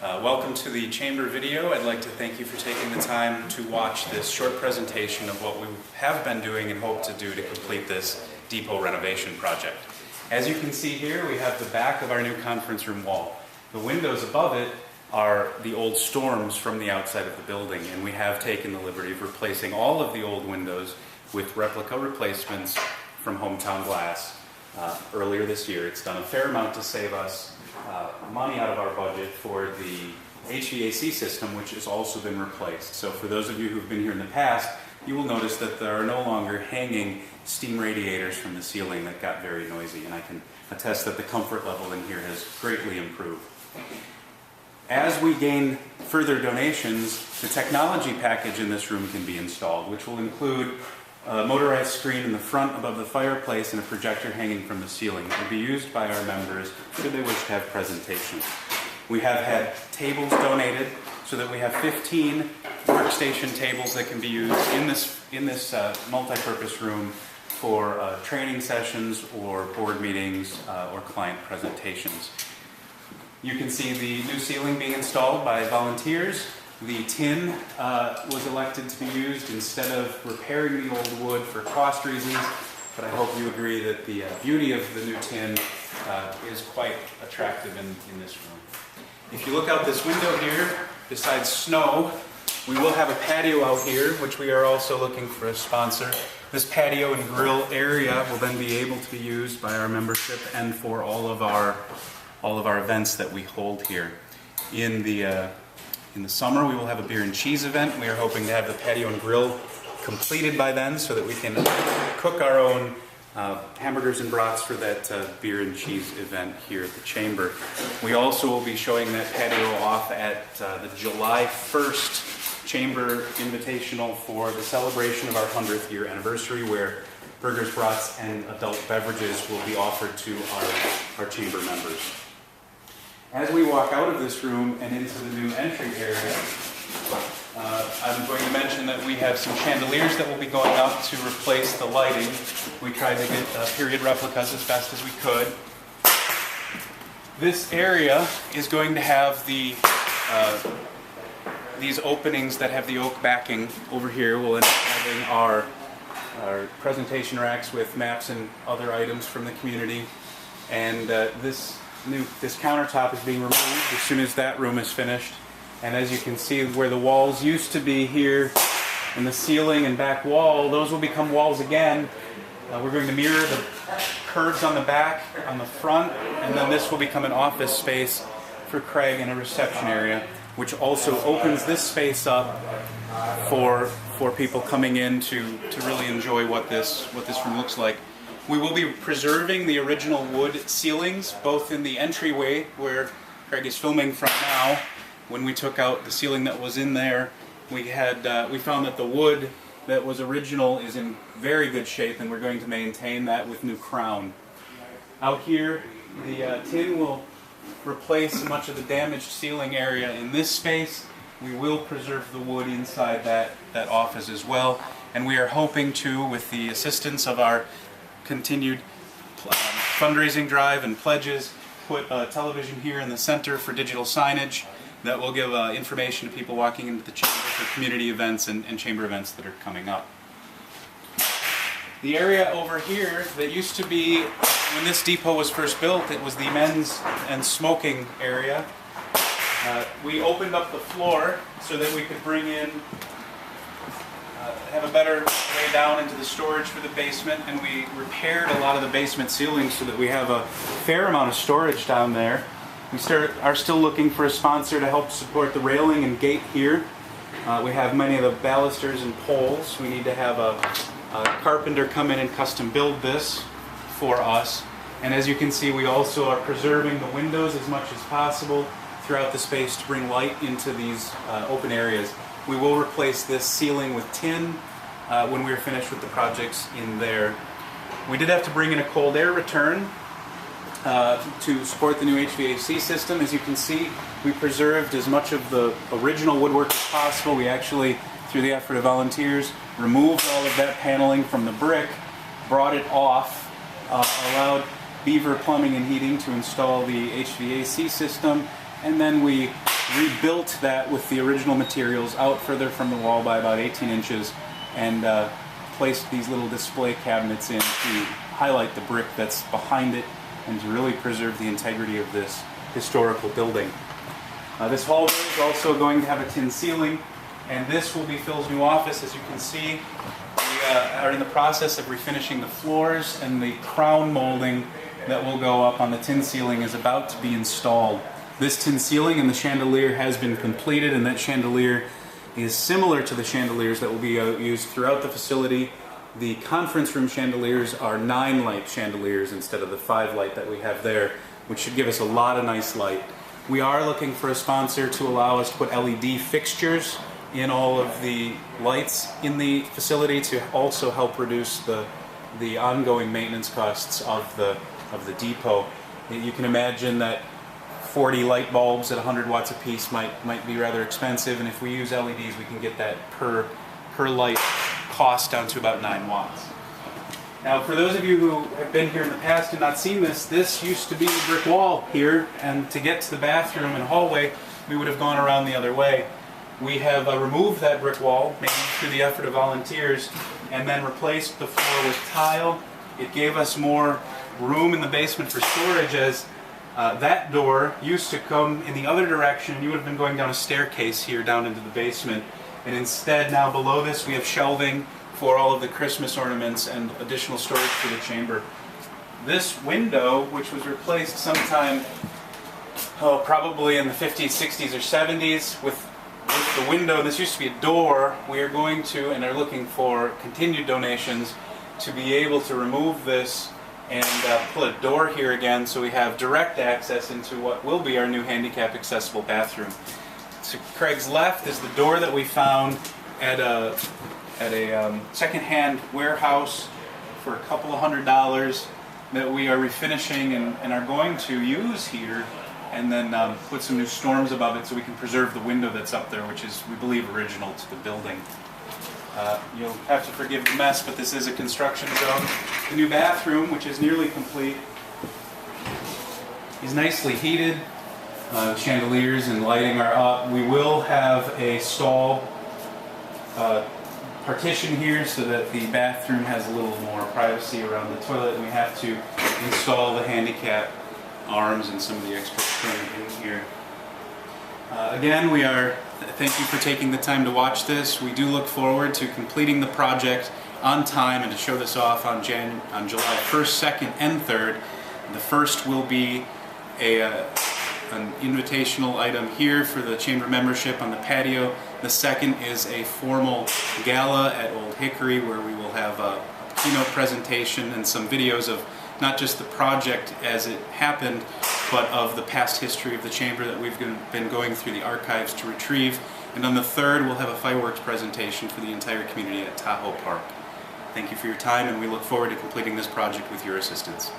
Welcome to the chamber video. I'd like to thank you for taking the time to watch this short presentation of what we have been doing and hope to do to complete this depot renovation project. As you can see here, we have the back of our new conference room wall. The windows above it are the old storms from the outside of the building, and we have taken the liberty of replacing all of the old windows with replica replacements from Hometown Glass earlier this year. It's done a fair amount to save us money out of our budget for the HVAC system, which has also been replaced. So for those of you who've been here in the past, you will notice that there are no longer hanging steam radiators from the ceiling that got very noisy, and I can attest that the comfort level in here has greatly improved. As we gain further donations, the technology package in this room can be installed, which will include a motorized screen in the front above the fireplace and a projector hanging from the ceiling that will be used by our members should they wish to have presentations. We have had tables donated so that we have 15 workstation tables that can be used in this multi-purpose room for training sessions or board meetings or client presentations. You can see the new ceiling being installed by volunteers. The tin was elected to be used instead of repairing the old wood for cost reasons, but I hope you agree that the beauty of the new tin is quite attractive in this room. If you look out this window here, besides snow, we will have a patio out here, which we are also looking for a sponsor. This patio and grill area will then be able to be used by our membership and for all of our events that we hold here. In the summer, we will have a beer and cheese event. We are hoping to have the patio and grill completed by then so that we can cook our own hamburgers and brats for that beer and cheese event here at the chamber. We also will be showing that patio off at the July 1st Chamber Invitational for the celebration of our 100th year anniversary, where burgers, brats, and adult beverages will be offered to our chamber members. As we walk out of this room and into the new entry area, I'm going to mention that we have some chandeliers that will be going up to replace the lighting. We tried to get period replicas as best as we could. This area is going to have these openings that have the oak backing over here. We'll end up having our presentation racks with maps and other items from the community. And this countertop is being removed as soon as that room is finished. And as you can see, where the walls used to be here, and the ceiling and back wall, those will become walls again. We're going to mirror the curves on the back, on the front, and then this will become an office space for Craig and a reception area, which also opens this space up for people coming in to really enjoy what this room looks like. We will be preserving the original wood ceilings, both in the entryway where Craig is filming from now. When we took out the ceiling that was in there, we found that the wood that was original is in very good shape, and we're going to maintain that with new crown. Out here, the tin will replace much of the damaged ceiling area in this space. We will preserve the wood inside that office as well, and we are hoping to, with the assistance of our continued fundraising drive and pledges, put a television here in the center for digital signage that will give information to people walking into the chamber for community events and chamber events that are coming up. The area over here that used to be, when this depot was first built, it was the men's and smoking area. We opened up the floor so that we could bring in have a better way down into the storage for the basement, and we repaired a lot of the basement ceilings so that we have a fair amount of storage down there. We are still looking for a sponsor to help support the railing and gate here. We have many of the balusters and poles. We need to have a carpenter come in and custom build this for us. And as you can see, we also are preserving the windows as much as possible throughout the space to bring light into these open areas. We will replace this ceiling with tin when we are finished with the projects in there. We did have to bring in a cold air return to support the new HVAC system. As you can see, we preserved as much of the original woodwork as possible. We actually, through the effort of volunteers, removed all of that paneling from the brick, brought it off, allowed Beaver Plumbing and Heating to install the HVAC system, and then we rebuilt that with the original materials out further from the wall by about 18 inches and placed these little display cabinets in to highlight the brick that's behind it and to really preserve the integrity of this historical building. This hallway is also going to have a tin ceiling, and this will be Phil's new office. As you can see, we are in the process of refinishing the floors, and the crown molding that will go up on the tin ceiling is about to be installed. This tin ceiling and the chandelier has been completed, and that chandelier is similar to the chandeliers that will be used throughout the facility. The conference room chandeliers are 9-light chandeliers instead of the 5-light that we have there, which should give us a lot of nice light. We are looking for a sponsor to allow us to put LED fixtures in all of the lights in the facility to also help reduce the ongoing maintenance costs of the depot. You can imagine that 40 light bulbs at 100 watts a piece might be rather expensive, and if we use LEDs we can get that per light cost down to about 9 watts. Now, for those of you who have been here in the past and not seen this used to be a brick wall here, and to get to the bathroom and hallway, we would have gone around the other way. We have removed that brick wall, mainly through the effort of volunteers, and then replaced the floor with tile. It gave us more room in the basement for storage, as that door used to come in the other direction. You would have been going down a staircase here down into the basement, and instead now below this we have shelving for all of the Christmas ornaments and additional storage for the chamber. This window, which was replaced sometime, probably in the 50s, 60s, or 70s, with the window, this used to be a door, we are going to, and are looking for continued donations to be able to remove this and put a door here again, so we have direct access into what will be our new handicap accessible bathroom. To Craig's left is the door that we found at a second-hand warehouse for a couple of $100s that we are refinishing and are going to use here, and then put some new storms above it so we can preserve the window that's up there, which is, we believe, original to the building. You'll have to forgive the mess, but this is a construction zone. The new bathroom, which is nearly complete, is nicely heated. Chandeliers and lighting are up. We will have a stall partition here so that the bathroom has a little more privacy around the toilet, and we have to install the handicap arms and some of the extra trim in here. Again, thank you for taking the time to watch this. We do look forward to completing the project on time and to show this off on July 1st, 2nd, and 3rd. The first will be an invitational item here for the chamber membership on the patio. The second is a formal gala at Old Hickory, where we will have a keynote presentation and some videos of not just the project as it happened, but of the past history of the chamber that we've been going through the archives to retrieve. And on the 3rd, we'll have a fireworks presentation for the entire community at Tahoe Park. Thank you for your time, and we look forward to completing this project with your assistance.